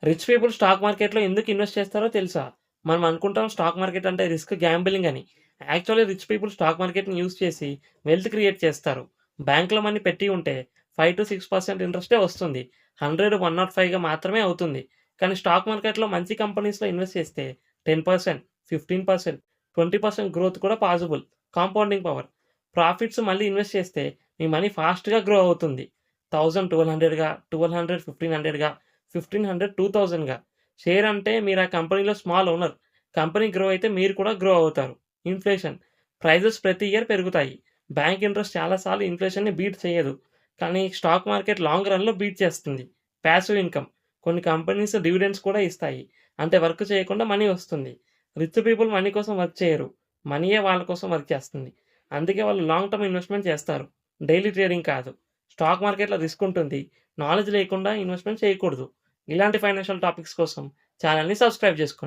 Rich people stock మార్కెట్‌లో ఎందుకు invest చేస్తారో తెలుసా? మనం అనుకుంటాం స్టాక్ మార్కెట్ అంటే రిస్క్ గ్యాంబ్లింగ్ అని. యాక్చువల్లీ రిచ్ పీపుల్ స్టాక్ మార్కెట్‌ని యూజ్ చేసి వెల్త్ క్రియేట్ చేస్తారు. బ్యాంక్‌లో మనీ పెట్టి ఉంటే 5-6% ఇంట్రెస్టే వస్తుంది. 100, 105గా మాత్రమే అవుతుంది. కానీ స్టాక్ మార్కెట్‌లో మంచి కంపెనీస్‌లో ఇన్వెస్ట్ చేస్తే 10%, 15%, 20% గ్రోత్ కూడా పాసిబుల్. Compounding power. ప్రాఫిట్స్ మళ్ళీ ఇన్వెస్ట్ చేస్తే మీ మనీ ఫాస్ట్‌గా గ్రో అవుతుంది. 1000 1200గా, 1200 1500గా, 1500 2000గా. షేర్ అంటే మీరు ఆ కంపెనీలో స్మాల్ ఓనర్. కంపెనీ గ్రో అయితే మీరు కూడా గ్రో అవుతారు. ఇన్‌ఫ్లేషన్. ప్రైజెస్ ప్రతి ఇయర్ పెరుగుతాయి. బ్యాంక్ ఇంట్రెస్ట్ చాలా సార్లు ఇన్‌ఫ్లేషన్‌ని బీట్ చేయదు. కానీ స్టాక్ మార్కెట్ లాంగ్ రన్‌లో బీట్ చేస్తుంది. Passive income. కొన్ని కంపెనీస్ డివిడెండ్స్ కూడా ఇస్తాయి. అంటే వర్క్ చేయకుండా మనీ వస్తుంది. రిచ్ పీపుల్ మనీ కోసం వర్క్ చేయరు. మనీయే వాళ్ళ కోసం వర్క్ చేస్తుంది. అందుకే వాళ్ళు లాంగ్ టర్మ్ ఇన్వెస్ట్‌మెంట్ చేస్తారు. డైలీ ట్రేడింగ్ కాదు. స్టాక్ మార్కెట్‌లో రిస్క్ ఉంటుంది. నాలెడ్జ్ లేకుండా ఇన్వెస్ట్‌మెంట్ చేయకూడదు. ఇలాంటి ఫైనాన్షియల్ టాపిక్స్ కోసం ఛానెల్‌ని సబ్స్క్రైబ్ చేసుకోండి.